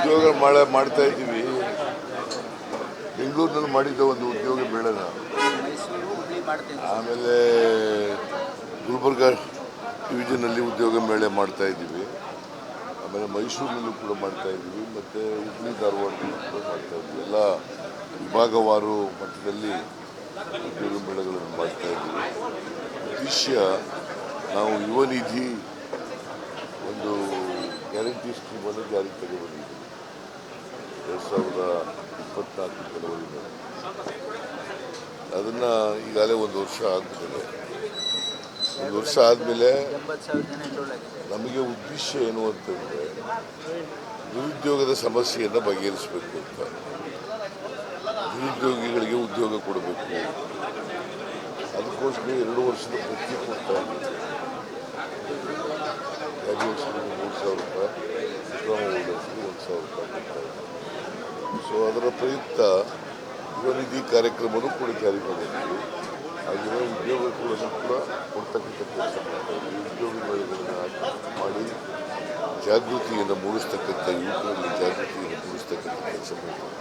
ಉದ್ಯೋಗ ಮಾಡ್ತಾ ಇದ್ದೀವಿ. ಬೆಂಗಳೂರಿನಲ್ಲಿ ಮಾಡಿದ್ದ ಒಂದು ಉದ್ಯೋಗ ಮೇಳನ, ಆಮೇಲೆ ಗುಲ್ಬರ್ಗ ಡಿವಿಷನಲ್ಲಿ ಉದ್ಯೋಗ ಮೇಳ ಮಾಡ್ತಾ ಇದ್ದೀವಿ, ಆಮೇಲೆ ಮೈಸೂರಿನಲ್ಲೂ ಕೂಡ ಮಾಡ್ತಾ ಇದ್ದೀವಿ, ಮತ್ತು ಹುಬ್ಳಿ ಧಾರವಾಡದಲ್ಲೂ ಕೂಡ ಮಾಡ್ತಾ ಇದ್ದೀವಿ. ಎಲ್ಲ ವಿಭಾಗವಾರು ಮಟ್ಟದಲ್ಲಿ ಉದ್ಯೋಗ ಮೇಳಗಳನ್ನು ಮಾಡ್ತಾ ಇದ್ದೀವಿ. ಉದ್ದೇಶ ನಾವು ಯುವ ನಿಧಿ ಒಂದು ಗ್ಯಾರಂಟಿ ಸ್ಕೀಮನ್ನು ಜಾರಿಗೆ ತಗೊಂಡಿದ್ದೀವಿ 2024 ಜನವರಿನಲ್ಲಿ. ಅದನ್ನು ಈಗಾಗಲೇ ಒಂದು ವರ್ಷ ಆಗ್ತಿದೆ. ಒಂದು ವರ್ಷ ಆದಮೇಲೆ ನಮಗೆ ಉದ್ದೇಶ ಏನು ಅಂತಂದರೆ ನಿರುದ್ಯೋಗದ ಸಮಸ್ಯೆಯನ್ನು ಬಗೆಹರಿಸಬೇಕು ಅಂತ. ನಿರುದ್ಯೋಗಿಗಳಿಗೆ ಉದ್ಯೋಗ ಕೊಡಬೇಕು. ಅದಕ್ಕೋಸ್ಕರ 2 ವರ್ಷದ ಭತ್ಯೆ ಕೊಡ್ತಾ ಇದ್ದೀವಿ. ಗ್ರ್ಯಾಜುಯೇಷನ್ಗೆ 3,000 ರೂಪಾಯಿ, ಡಿಪ್ಲೊಮಾ ಹೋಲ್ಡರ್ಸ್ಗೆ 1,000 ರೂಪಾಯಿ ಕೊಡ್ತಾ ಇದ್ದೀವಿ. ಸೊ ಅದರ ಪ್ರಯುಕ್ತ ಯುವ ನಿಧಿ ಕಾರ್ಯಕ್ರಮವನ್ನು ಕೂಡ ಜಾರಿ ಮಾಡಿದ್ದೀವಿ. ಹಾಗೆಯೇ ಉದ್ಯೋಗಗಳನ್ನು ಕೂಡ ಕೊಡ್ತಕ್ಕಂಥ ಕೆಲಸ ಮಾಡ್ತಾ ಇದ್ದೀವಿ. ಉದ್ಯೋಗಗಳನ್ನು ಮಾಡಿ ಜಾಗೃತಿಯನ್ನು ಮೂಡಿಸ್ತಕ್ಕಂಥ, ಯುವಕರಲ್ಲಿ ಜಾಗೃತಿಯನ್ನು ಮೂಡಿಸ್ತಕ್ಕಂಥ ಕೆಲಸ ಮಾಡ್ತೀವಿ.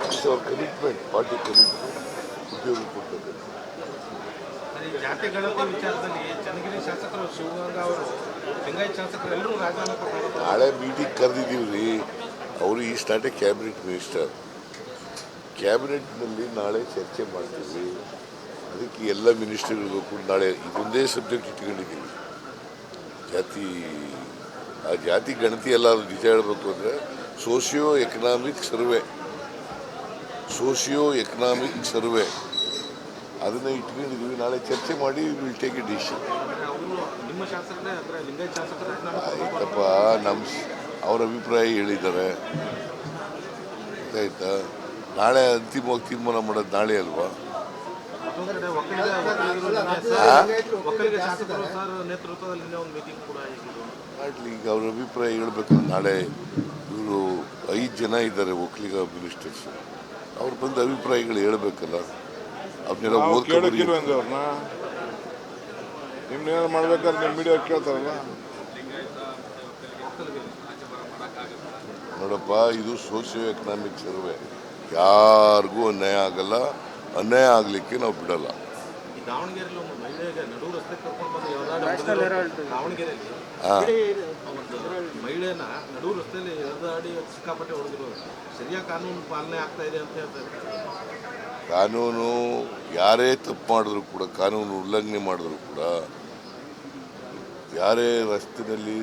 It's hour commitment, party commitment, ಉದ್ಯೋಗ ಕೊಡ್ತಕ್ಕಂಥ. ಜಾತಿ ಗಣತಿ ವಿಚಾರದಲ್ಲಿ ಚನ್ನಗಿರಿ ಶಾಸಕರು ಶಿವಗಂಗಾ ಅವರು ಲಿಂಗಾಯತ್ ಶಾಸಕರು ಎಲ್ಲರೂ ರಾಜೀನಾಮೆ ಕೊಡ್ತಾರೆ. ನಾಳೆ ಮೀಟಿಂಗ್ ಕರೆದಿದ್ದೀವಿ ರೀ. ಅವರು is not a cabinet minister. ಕ್ಯಾಬಿನೆಟ್ನಲ್ಲಿ ನಾಳೆ ಚರ್ಚೆ ಮಾಡ್ತೀವಿ. ಅದಕ್ಕೆ ಎಲ್ಲ ಮಿನಿಸ್ಟರ್ಗಳಿಗೂ ಕೂಡ ನಾಳೆ ಇದೊಂದೇ ಸಬ್ಜೆಕ್ಟ್ ಇಟ್ಕೊಂಡಿದ್ದೀವಿ. ಆ ಜಾತಿ ಗಣತಿ ಎಲ್ಲ ಅದು ನಿಜ ಹೇಳಬೇಕು ಅಂದರೆ ಸೋಷಿಯೋ ಎಕನಾಮಿಕ್ ಸರ್ವೆ ಅದನ್ನು ಇಟ್ಕೊಂಡಿದ್ದೀವಿ. ನಾಳೆ ಚರ್ಚೆ ಮಾಡಿ ವಿಲ್ ಟೇಕ್ ಎ ಡಿಸಿಷನ್. ನಿಮ್ಮ ಶಾಸಕರೇ ಅಂದರೆ ಲಿಂಗಾಯತ್ ಶಾಸಕರು ಆಯ್ತಪ್ಪ, ಅವ್ರ ಅಭಿಪ್ರಾಯ ಹೇಳಿದ್ದಾರೆ, ಗೊತ್ತಾಯ್ತಾ. ನಾಳೆ ಅಂತಿಮವಾಗಿ ತೀರ್ಮಾನ ಮಾಡೋದು ನಾಳೆ ಅಲ್ವಾ. ಮಾಡಲಿ, ಈಗ ಅವ್ರ ಅಭಿಪ್ರಾಯ ಹೇಳ್ಬೇಕಂದ್ರೆ ನಾಳೆ ಇವರು 5 ಜನ ಇದ್ದಾರೆ ಒಕ್ಕಲಿಗ ಮಿನಿಸ್ಟರ್ಸ್. ಅವ್ರು ಬಂದು ಅಭಿಪ್ರಾಯಗಳು ಹೇಳ್ಬೇಕಲ್ಲ. ಅವನ್ನೆಲ್ಲ ನಿಮ್ನೇನು ಮಾಡ್ಬೇಕಾದ್ರೆ ನಿಮ್ಮ ಮೀಡಿಯಾ ಕೇಳ್ತಾರಲ್ಲ. ನೋಡಪ್ಪ, ಇದು ಸೋಷಿಯೋ ಎಕನಾಮಿಕ್ ಸರ್ವೆ. ಯಾರಿಗೂ ಅನ್ಯಾಯ ಆಗಲ್ಲ. ಅನ್ಯಾಯ ಆಗಲಿಕ್ಕೆ ನಾವು ಬಿಡಲ್ಲ. ಮಹಿಳೆಯನ್ನ ನಡು ರಸ್ತೆಯಲ್ಲಿ ಎಳೆದಾಡಿ ಸಿಕ್ಕಾಪಟ್ಟೆ ಹೊಡೆದಿರೋದು ಸರಿಯಾಗಿ ಕಾನೂನು ಪಾಲನೆ ಆಗ್ತಾ ಇದೆ ಅಂತ ಹೇಳ್ತಾರೆ. ಕಾನೂನು ಯಾರೇ ತಪ್ಪು ಮಾಡಿದ್ರು ಕೂಡ, ಕಾನೂನು ಉಲ್ಲಂಘನೆ ಮಾಡಿದ್ರು ಕೂಡ, ಯಾರೇ ರಸ್ತೆಯಲ್ಲಿ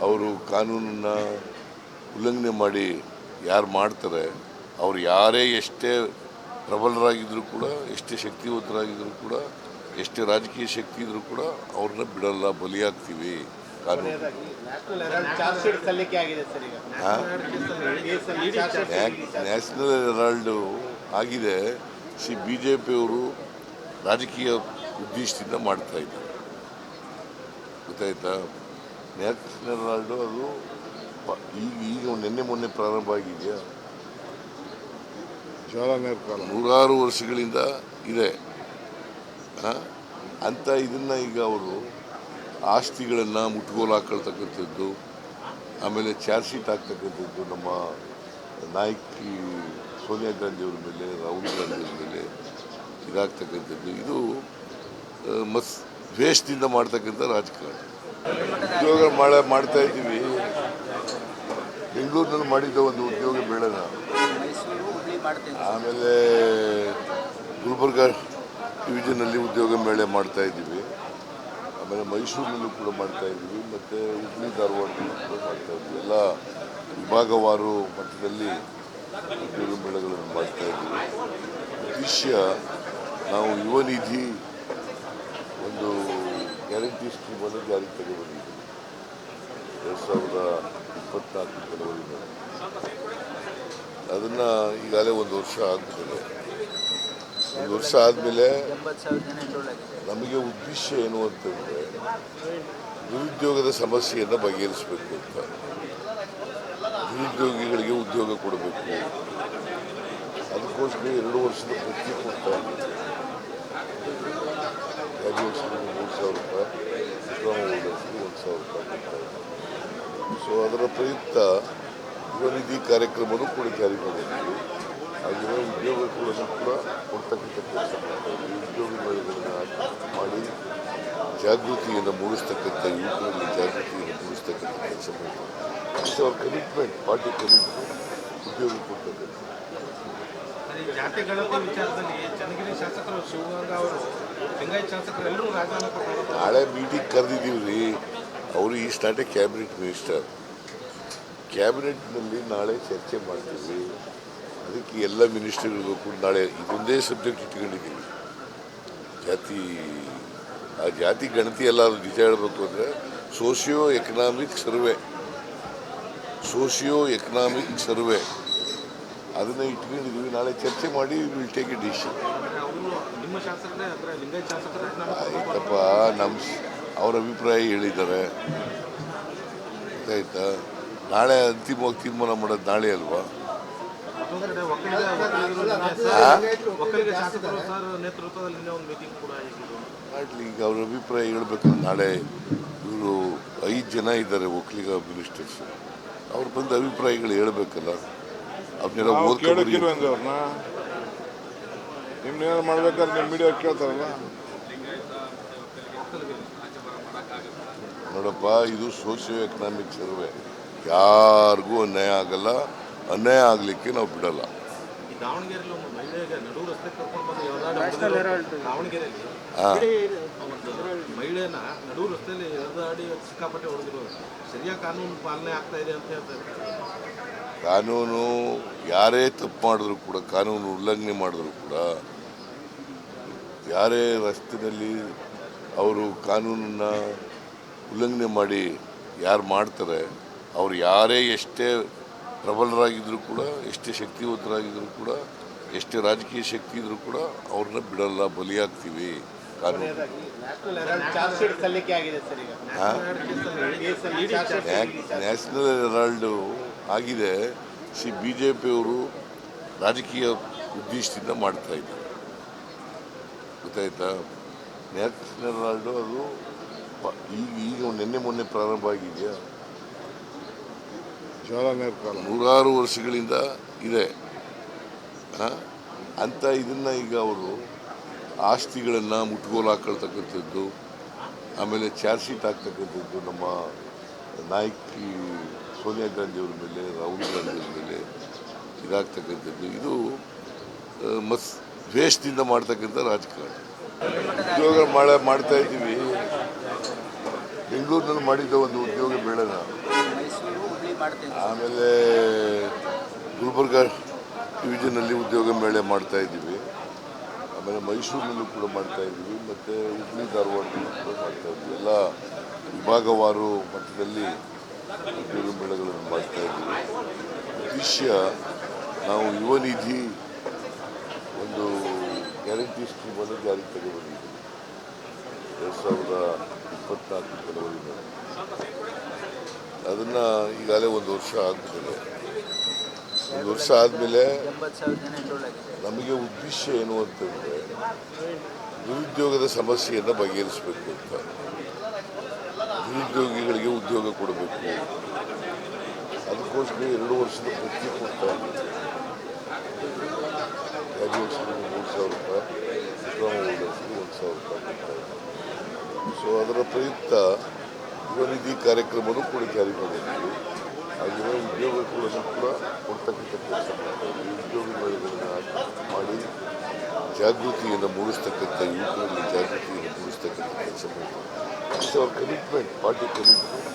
ಅವರು ಕಾನೂನನ್ನು ಉಲ್ಲಂಘನೆ ಮಾಡಿ ಯಾರು ಮಾಡ್ತಾರೆ, ಅವರು ಯಾರೇ ಎಷ್ಟೇ ಪ್ರಬಲರಾಗಿದ್ದರೂ ಕೂಡ, ಎಷ್ಟೇ ಶಕ್ತಿವಂತರಾಗಿದ್ದರೂ ಕೂಡ, ಎಷ್ಟೇ ರಾಜಕೀಯ ಶಕ್ತಿ ಇದ್ರೂ ಕೂಡ ಅವ್ರನ್ನ ಬಿಡಲ್ಲ, ಬಲಿಯಾಗ್ತೀವಿ. ಕಾನೂನು ನ್ಯಾಷನಲ್ ಹೆರಾಲ್ಡು ಆಗಿದೆ. BJP ಅವರು ರಾಜಕೀಯ ಉದ್ದೇಶದಿಂದ ಮಾಡ್ತಾ ಇದ್ದಾರೆ, ಗೊತ್ತಾಯ್ತಾ. ನ್ಯಾಷನಲ್ ಹೆರಾಲ್ಡು ಅದು ಈಗ ನಿನ್ನೆ ಮೊನ್ನೆ ಪ್ರಾರಂಭ ಆಗಿದೆಯಾ? ನೂರಾರು ವರ್ಷಗಳಿಂದ ಇದೆ ಅಂತ. ಇದನ್ನು ಈಗ ಅವರು ಆಸ್ತಿಗಳನ್ನು ಮುಟ್ಗೋಲು ಹಾಕೊಳ್ತಕ್ಕಂಥದ್ದು, ಆಮೇಲೆ ಚಾರ್ಜ್ ಶೀಟ್ ಹಾಕ್ತಕ್ಕಂಥದ್ದು ನಮ್ಮ ನಾಯಕಿ ಸೋನಿಯಾ ಗಾಂಧಿಯವ್ರ ಮೇಲೆ, ರಾಹುಲ್ ಗಾಂಧಿಯವ್ರ ಮೇಲೆ ಇದಾಗ್ತಕ್ಕಂಥದ್ದು, ಇದು ದ್ವೇಷದಿಂದ ಮಾಡ್ತಕ್ಕಂಥ ರಾಜಕಾರಣ. ಉದ್ಯೋಗ ಮಾಡ್ತಾ ಇದ್ದೀವಿ. ಬೆಂಗಳೂರಿನಲ್ಲಿ ಮಾಡಿದ್ದ ಒಂದು ಉದ್ಯೋಗ ಮೇಳನ, ಆಮೇಲೆ ಗುಲ್ಬರ್ಗ ಡಿವಿಷನಲ್ಲಿ ಉದ್ಯೋಗ ಮೇಳ ಮಾಡ್ತಾ ಇದ್ದೀವಿ, ಆಮೇಲೆ ಮೈಸೂರಿನಲ್ಲೂ ಕೂಡ ಮಾಡ್ತಾ ಇದ್ದೀವಿ, ಮತ್ತು ಹುಬ್ಳಿ ಧಾರವಾಡದಲ್ಲೂ ಕೂಡ ಮಾಡ್ತಾ ಇದ್ದೀವಿ. ಎಲ್ಲ ವಿಭಾಗವಾರು ಮಟ್ಟದಲ್ಲಿ ಉದ್ಯೋಗ ಮೇಳಗಳನ್ನು ಮಾಡ್ತಾ ಇದ್ದೀವಿ. ಉದ್ದೇಶ ನಾವು ಯುವ ನಿಧಿ ಒಂದು ಗ್ಯಾರಂಟಿ ಸ್ಕೀಮನ್ನು ಜಾರಿಗೆ ತಗೊಂಡಿದ್ದೀವಿ 2024 ಜನವರಿನಲ್ಲಿ. ಅದನ್ನು ಈಗಾಗಲೇ ಒಂದು ವರ್ಷ ಆಗ್ತಿದೆ. ಒಂದು ವರ್ಷ ಆದಮೇಲೆ ನಮಗೆ ಉದ್ದೇಶ ಏನು ಅಂತಂದರೆ ನಿರುದ್ಯೋಗದ ಸಮಸ್ಯೆಯನ್ನು ಬಗೆಹರಿಸಬೇಕು ಅಂತ. ನಿರುದ್ಯೋಗಿಗಳಿಗೆ ಉದ್ಯೋಗ ಕೊಡಬೇಕು. ಅದಕ್ಕೋಸ್ಕರ 2 ವರ್ಷದ ಭತ್ಯೆ ಕೊಡ್ತಾ ಇದ್ದೀವಿ. ಗ್ರ್ಯಾಜುಯೇಷನ್ಗೆ 3,000 ರೂಪಾಯಿ, ಡಿಪ್ಲೊಮಾ ಹೋಲ್ಡರ್ಸ್ಗೆ 1,000 ರೂಪಾಯಿ ಕೊಡ್ತಾ ಇದ್ದೀವಿ. ಸೊ ಅದರ ಪ್ರಯುಕ್ತ ಯುವ ನಿಧಿ ಕಾರ್ಯಕ್ರಮನೂ ಕೂಡ ಜಾರಿ ಮಾಡಿದ್ದೀವಿ. ಹಾಗೆಯೇ ಉದ್ಯೋಗಗಳನ್ನು ಕೂಡ ಕೊಡ್ತಕ್ಕಂಥ ಕೆಲಸ ಮಾಡ್ತಾ ಇದ್ದೀವಿ. ಉದ್ಯೋಗ ಮೇಳಗಳನ್ನು ಮಾಡಿ ಜಾಗೃತಿಯನ್ನು ಮೂಡಿಸ್ತಕ್ಕಂಥ ಯುವಕರಲ್ಲಿ ಜಾಗೃತಿಯನ್ನು ಮೂಡಿಸ್ತಕ್ಕಂಥ ಕೆಲಸ ಮಾಡ್ತೀವಿ. It's hour commitment, party commitment ಉದ್ಯೋಗ ಕೊಡ್ತಕ್ಕಂಥ. ಈ ಜಾತಿ ಗಣತಿ ವಿಚಾರದಲ್ಲಿ ಚನ್ನಗಿರಿ ಶಾಸಕರು ಶಿವಗಂಗಾ ಅವರು ಲಿಂಗಾಯತ್ ಶಾಸಕರು ಎಲ್ಲರೂ ರಾಜೀನಾಮೆ ಕೊಟ್ಟರು. ನಾಳೆ ಮೀಟಿಂಗ್ ಕರೆದಿದ್ದೀವಿ ರೀ. ಅವರು is not a cabinet minister. ಕ್ಯಾಬಿನೆಟ್ನಲ್ಲಿ ನಾಳೆ ಚರ್ಚೆ ಮಾಡ್ತೀವಿ. ಅದಕ್ಕೆ ಎಲ್ಲ ಮಿನಿಸ್ಟರ್ಗಳಿಗೂ ಕೂಡ ನಾಳೆ ಇದೊಂದೇ ಸಬ್ಜೆಕ್ಟ್ ಇಟ್ಕೊಂಡಿದ್ದೀವಿ. ಜಾತಿ ಗಣತಿ ಎಲ್ಲ ನಿಜ ಹೇಳಬೇಕು ಅಂದರೆ ಸೋಷಿಯೋ ಎಕನಾಮಿಕ್ ಸರ್ವೆ ಅದನ್ನು ಇಟ್ಕೊಂಡಿದ್ದೀವಿ. ನಾಳೆ ಚರ್ಚೆ ಮಾಡಿ ವಿಲ್ ಟೇಕ್ ಎ ಡಿಸಿಷನ್. ಅವರು ನಿಮ್ಮ ಶಾಸಕರೇ ಅಂದರೆ ಲಿಂಗಾಯತ್ ಶಾಸಕರು ಆಯ್ತಪ್ಪ, ಅವ್ರ ಅಭಿಪ್ರಾಯ ಹೇಳಿದ್ದಾರೆ. ಆಯ್ತಾ, ನಾಳೆ ಅಂತಿಮವಾಗಿ ತೀರ್ಮಾನ ಮಾಡೋದು ನಾಳೆ ಅಲ್ವಾ? ಒಕ್ಕಲಿಗ ಶಾಸಕರು ಸರ್ ನೇತೃತ್ವದಲ್ಲಿ ಒಂದು ಮೀಟಿಂಗ್ ಕೂಡ ಮಾಡಲಿ. ಈಗ ಅವ್ರ ಅಭಿಪ್ರಾಯ ಹೇಳ್ಬೇಕಂದ್ರೆ ನಾಳೆ ಇವರು 5 ಜನ ಇದ್ದಾರೆ ಒಕ್ಕಲಿಗ ಮಿನಿಸ್ಟರ್ಸ್. ಅವ್ರು ಬಂದ ಅಭಿಪ್ರಾಯಗಳು ಹೇಳ್ಬೇಕಲ್ಲ. ಅವನ್ನೆಲ್ಲ ಓದ್ಕೊಂಡು ಅವ್ರನ್ನ ನಿಮ್ನೇನಾರು ಮಾಡ್ಬೇಕಾದ್ರೆ ನಿಮ್ಮ ಮೀಡಿಯಾ ಕೇಳ್ತಾರಲ್ಲ. ನೋಡಪ್ಪ, ಇದು ಸೋಷಿಯೋ ಎಕನಾಮಿಕ್ ಸರ್ವೆ. ಯಾರಿಗೂ ಅನ್ಯಾಯ ಆಗಲ್ಲ. ಅನ್ಯಾಯ ಆಗಲಿಕ್ಕೆ ನಾವು ಬಿಡಲ್ಲ. ದಾವಣಗೆರೆಯಲ್ಲಿ ಒಂದು ಮಹಿಳೆಗೆ ನಡು ರಸ್ತೆ ಕರ್ಕೊಂಡು ಬಂದು ದಾವಣಗೆರೆಯಲ್ಲಿ ಒಂದು ಮಹಿಳೆನ ನಡು ರಸ್ತೆಯಲ್ಲಿ ಎಳೆದಾಡಿ ಸಿಕ್ಕಾಪಟ್ಟೆ ಹೊಡೆದಿರೋದು ಸರಿಯಾಗಿ ಕಾನೂನು ಪಾಲನೆ ಆಗ್ತಾ ಇದೆ ಅಂತ ಹೇಳ್ತಾ ಇದ್ದಾರೆ. ಕಾನೂನು ಯಾರೇ ತಪ್ಪು ಮಾಡಿದ್ರು ಕೂಡ, ಕಾನೂನು ಉಲ್ಲಂಘನೆ ಮಾಡಿದ್ರು ಕೂಡ, ಯಾರೇ ರಸ್ತೆಯಲ್ಲಿ ಅವರು ಕಾನೂನನ್ನು ಉಲ್ಲಂಘನೆ ಮಾಡಿ ಯಾರು ಮಾಡ್ತಾರೆ, ಅವ್ರು ಯಾರೇ ಎಷ್ಟೇ ಪ್ರಬಲರಾಗಿದ್ದರೂ ಕೂಡ, ಎಷ್ಟೇ ಶಕ್ತಿವಂತರಾಗಿದ್ದರೂ ಕೂಡ, ಎಷ್ಟೇ ರಾಜಕೀಯ ಶಕ್ತಿ ಇದ್ರೂ ಕೂಡ ಅವ್ರನ್ನ ಬಿಡಲ್ಲ, ಬಲಿಯಾಗ್ತೀವಿ. ಕಾನೂನು ನ್ಯಾಷನಲ್ ಹೆರಾಲ್ಡು ಆಗಿದೆ. BJPಯವರು ರಾಜಕೀಯ ಉದ್ದೇಶದಿಂದ ಮಾಡ್ತಾ ಇದ್ದಾರೆ, ಗೊತ್ತಾಯ್ತಾ? ನ್ಯಾಷನಲ್ ಹೆರಾಲ್ಡು ಅದು ಈಗ ನಿನ್ನೆ ಮೊನ್ನೆ ಪ್ರಾರಂಭ ಆಗಿದೆಯಾ? ನೂರಾರು ವರ್ಷಗಳಿಂದ ಇದೆ ಅಂತ. ಇದನ್ನು ಈಗ ಅವರು ಆಸ್ತಿಗಳನ್ನು ಮುಟ್ಗೋಲು ಹಾಕೊಳ್ತಕ್ಕಂಥದ್ದು, ಆಮೇಲೆ ಚಾರ್ಜ್ ಶೀಟ್ ಹಾಕ್ತಕ್ಕಂಥದ್ದು ನಮ್ಮ ನಾಯಕಿ ಸೋನಿಯಾ ಗಾಂಧಿಯವ್ರ ಮೇಲೆ, ರಾಹುಲ್ ಗಾಂಧಿಯವ್ರ ಮೇಲೆ ಇದಾಗ್ತಕ್ಕಂಥದ್ದು, ಇದು ದ್ವೇಷದಿಂದ ಮಾಡ್ತಕ್ಕಂಥ ರಾಜಕಾರಣ. ಉದ್ಯೋಗ ಮಾಡ್ತಾ ಇದ್ದೀವಿ. ಬೆಂಗಳೂರಿನಲ್ಲಿ ಮಾಡಿದ್ದ ಒಂದು ಉದ್ಯೋಗ ಮೇಳನ, ಆಮೇಲೆ ಗುಲ್ಬರ್ಗ ಡಿವಿಷನಲ್ಲಿ ಉದ್ಯೋಗ ಮೇಳ ಮಾಡ್ತಾ ಇದ್ದೀವಿ, ಆಮೇಲೆ ಮೈಸೂರಿನಲ್ಲೂ ಕೂಡ ಮಾಡ್ತಾ ಇದ್ದೀವಿ, ಮತ್ತು ಹುಬ್ಬಳ್ಳಿ ಧಾರವಾಡದಲ್ಲೂ ಕೂಡ ಮಾಡ್ತಾ ಇದ್ದೀವಿ. ಎಲ್ಲ ವಿಭಾಗವಾರು ಮಟ್ಟದಲ್ಲಿ ಉದ್ಯೋಗ ಮೇಳಗಳನ್ನು ಮಾಡ್ತಾ ಇದ್ದೀವಿ. ಉದ್ದೇಶ ನಾವು ಯುವ ನಿಧಿ ಒಂದು ಗ್ಯಾರಂಟಿ ಸ್ಕೀಮನ್ನು ಜಾರಿಗೆ ತಗೊಂಡಿದ್ದೀವಿ 2024 ಜನವರಿನಲ್ಲಿ. ಅದನ್ನು ಈಗಾಗಲೇ 1 ವರ್ಷ ಆಗ್ತದೆ. 1 ವರ್ಷ ಆದಮೇಲೆ ನಮಗೆ ಉದ್ದೇಶ ಏನು ಅಂತಂದರೆ ನಿರುದ್ಯೋಗದ ಸಮಸ್ಯೆಯನ್ನು ಬಗೆಹರಿಸಬೇಕು ಅಂತ. ನಿರುದ್ಯೋಗಿಗಳಿಗೆ ಉದ್ಯೋಗ ಕೊಡಬೇಕು. ಅದಕ್ಕೋಸ್ಕರ 2 ವರ್ಷದ ಭತ್ಯೆ ಕೊಡ್ತಾ ಇದ್ದೀವಿ. ಗ್ರ್ಯಾಜುಯೇಷನ್ಗೆ 3,000 ರೂಪಾಯಿ, ಡಿಪ್ಲೊಮಾ ಹೋಲ್ಡರ್ಸ್ಗೆ 1,000 ರೂಪಾಯಿ ಕೊಡ್ತಾ ಇದ್ದೀವಿ. ಸೊ ಅದರ ಪ್ರಯುಕ್ತ ಯುವ ನಿಧಿ ಕಾರ್ಯಕ್ರಮನೂ ಕೂಡ ಜಾರಿ ಮಾಡಿದ್ದೀವಿ. ಹಾಗೆಯೇ ಉದ್ಯೋಗಗಳನ್ನು ಕೂಡ ಕೊಡ್ತಕ್ಕಂಥ ಕೆಲಸ ಮಾಡ್ತಾ ಇದ್ದೀವಿ. ಉದ್ಯೋಗ ಮೇಳಗಳನ್ನು ಮಾಡಿ ಜಾಗೃತಿಯನ್ನು ಮೂಡಿಸ್ತಕ್ಕಂಥ ಯುವಕರಲ್ಲಿ ಜಾಗೃತಿಯನ್ನು ಮೂಡಿಸ್ತಕ್ಕಂಥ ಕೆಲಸ ಮಾಡ್ತೀವಿ. It's hour commitment, party commitment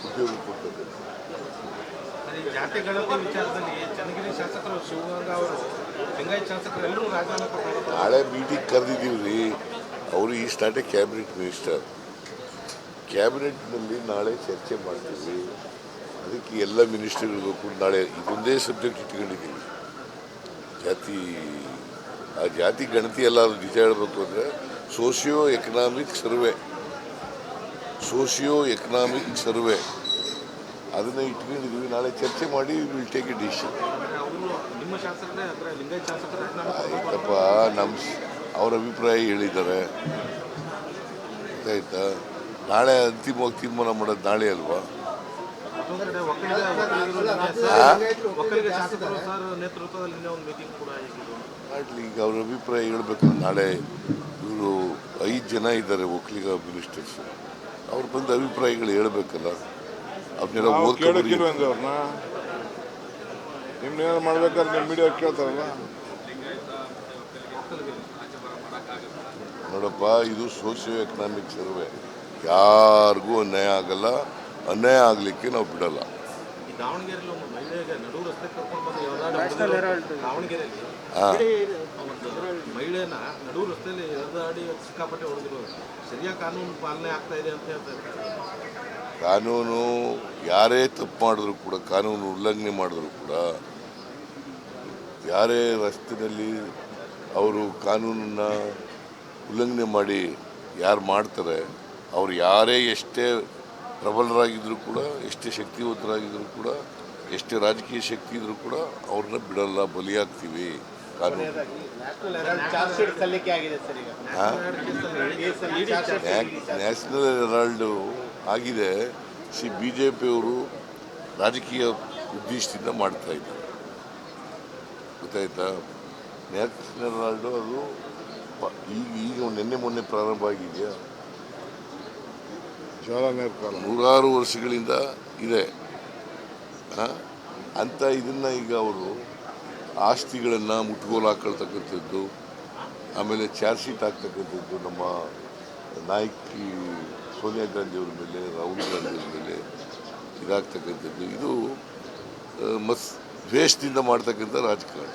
ಉದ್ಯೋಗ ಕೊಡ್ತಕ್ಕಂಥ. ಜಾತಿ ಗಣತಿ ವಿಚಾರದಲ್ಲಿ ಚನ್ನಗಿರಿ ಶಾಸಕರು ಶಿವಗಂಗಾ ಅವರು ಲಿಂಗಾಯತ್ ಶಾಸಕರು ಎಲ್ಲರೂ ರಾಜೀನಾಮೆ ಕೊಟ್ಟರು. ನಾಳೆ ಮೀಟಿಂಗ್ ಕರೆದಿದ್ದೀವಿ ರೀ. ಅವರು is not a cabinet minister. ಕ್ಯಾಬಿನೆಟ್ನಲ್ಲಿ ನಾಳೆ ಚರ್ಚೆ ಮಾಡ್ತೀವಿ. ಅದಕ್ಕೆ ಎಲ್ಲ ಮಿನಿಸ್ಟರ್ಗಳಿಗೂ ಕೂಡ ನಾಳೆ ಇದೊಂದೇ ಸಬ್ಜೆಕ್ಟ್ ಇಟ್ಕೊಂಡಿದ್ದೀವಿ. ಜಾತಿ ಗಣತಿ ಎಲ್ಲ ನಿಜ ಹೇಳಬೇಕು ಅಂದರೆ ಸೋಷಿಯೋ ಎಕನಾಮಿಕ್ ಸರ್ವೆ ಅದನ್ನು ಇಟ್ಕೊಂಡಿದ್ದೀವಿ. ನಾಳೆ ಚರ್ಚೆ ಮಾಡಿ ವಿಲ್ ಟೇಕ್ ಎ ಡಿಸಿಷನ್. ನಿಮ್ಮ ಶಾಸಕರೇ ಅಂದರೆ ಲಿಂಗಾಯತ್ ಶಾಸಕರು ಆಯ್ತಪ್ಪ, ಅವ್ರ ಅಭಿಪ್ರಾಯ ಹೇಳಿದ್ದಾರೆ. ಆಯ್ತಾ, ನಾಳೆ ಅಂತಿಮವಾಗಿ ತೀರ್ಮಾನ ಮಾಡೋದು ನಾಳೆ ಅಲ್ವಾ? ಮತ್ತೊಂದು ಕಡೆ ಒಕ್ಕಲಿಗ ಶಾಸಕರು ಸರ್ ನೇತೃತ್ವದಲ್ಲಿ ನಿನ್ನೆ ಒಂದು ಮೀಟಿಂಗ್ ಕೂಡ ಆಗಿದ್ದು. ಮಾಡಲಿ, ಈಗ ಅವ್ರ ಅಭಿಪ್ರಾಯ ಹೇಳ್ಬೇಕಲ್ಲ. ನಾಳೆ ಇವರು 5 ಜನ ಇದ್ದಾರೆ ಒಕ್ಕಲಿಗ ಮಿನಿಸ್ಟರ್ಸ್, ಅವ್ರು ಬಂದು ಅಭಿಪ್ರಾಯಗಳು ಹೇಳ್ಬೇಕಲ್ಲ. ಅವನ್ನೆಲ್ಲ ಓದ್ಕೊಂಡು ಕೇಳಿಲ್ವಂದ್ರೆ ಅವ್ರನ್ನ ನಿಮ್ನೇನಾರು ಮಾಡ್ಬೇಕಾದ್ರೆ ನಿಮ್ಮ ಮೀಡಿಯಾ ಕೇಳ್ತಾರಲ್ಲ. ನೋಡಪ್ಪ, ಇದು ಸೋಷಿಯೋ ಎಕನಾಮಿಕ್ ಸರ್ವೆ, ಯಾರಿಗೂ ಅನ್ಯಾಯ ಆಗಲ್ಲ. ಅನ್ಯಾಯ ಆಗಲಿಕ್ಕೆ ನಾವು ಬಿಡಲ್ಲ. ಈ ದಾವಣಗೆರೆಯಲ್ಲಿ ಒಂದು ಮಹಿಳೆಗೆ ನಡು ರಸ್ತೆ ಕರ್ಕೊಂಡು ಬಂದು ದಾವಣಗೆರೆಯಲ್ಲಿ ಒಂದು ಮಹಿಳೆನ ನಡು ರಸ್ತೆಯಲ್ಲಿ ಎಳೆದಾಡಿ ಸಿಕ್ಕಾಪಟ್ಟೆ ಹೊಡೆದಿರೋದು ಸರಿಯಾಗಿ ಕಾನೂನು ಪಾಲನೆ ಆಗ್ತಾ ಇದೆ ಅಂತ ಹೇಳ್ತಾರೆ. ಕಾನೂನು ಯಾರೇ ತಪ್ಪು ಮಾಡಿದ್ರು ಕೂಡ, ಕಾನೂನು ಉಲ್ಲಂಘನೆ ಮಾಡಿದ್ರು ಕೂಡ, ಯಾರೇ ರಸ್ತೆಯಲ್ಲಿ ಅವರು ಕಾನೂನನ್ನು ಉಲ್ಲಂಘನೆ ಮಾಡಿ ಯಾರು ಮಾಡ್ತಾರೆ, ಅವ್ರು ಯಾರೇ ಎಷ್ಟೇ ಪ್ರಬಲರಾಗಿದ್ದರೂ ಕೂಡ, ಎಷ್ಟೇ ಶಕ್ತಿವಂತರಾಗಿದ್ದರೂ ಕೂಡ, ಎಷ್ಟೇ ರಾಜಕೀಯ ಶಕ್ತಿ ಇದ್ದರೂ ಕೂಡ ಅವ್ರನ್ನ ಬಿಡಲ್ಲ, ಬಲಿಯಾಗ್ತೀವಿ. ಕಾನೂನು ನ್ಯಾಷನಲ್ ಹೆರಾಲ್ಡು ಆಗಿದೆ. BJP ಅವರು ರಾಜಕೀಯ ಉದ್ದೇಶದಿಂದ ಮಾಡ್ತಾ ಇದ್ದಾರೆ, ಗೊತ್ತಾಯ್ತಾ. ನ್ಯಾಷನಲ್ ಹೆರಾಲ್ಡು ಅದು ಈಗ ನಿನ್ನೆ ಮೊನ್ನೆ ಪ್ರಾರಂಭ ಆಗಿದೆಯಾ? ನೂರಾರು ವರ್ಷಗಳಿಂದ ಇದೆ ಅಂತ. ಇದನ್ನು ಈಗ ಅವರು ಆಸ್ತಿಗಳನ್ನು ಮುಟ್ಗೋಲು ಹಾಕೊಳ್ತಕ್ಕಂಥದ್ದು, ಆಮೇಲೆ ಚಾರ್ಜ್ ಶೀಟ್ ಹಾಕ್ತಕ್ಕಂಥದ್ದು ನಮ್ಮ ನಾಯಕಿ ಸೋನಿಯಾ ಗಾಂಧಿಯವ್ರ ಮೇಲೆ, ರಾಹುಲ್ ಗಾಂಧಿಯವ್ರ ಮೇಲೆ ಇದಾಗ್ತಕ್ಕಂಥದ್ದು, ಇದು ದ್ವೇಷದಿಂದ ಮಾಡ್ತಕ್ಕಂಥ ರಾಜಕಾರಣ.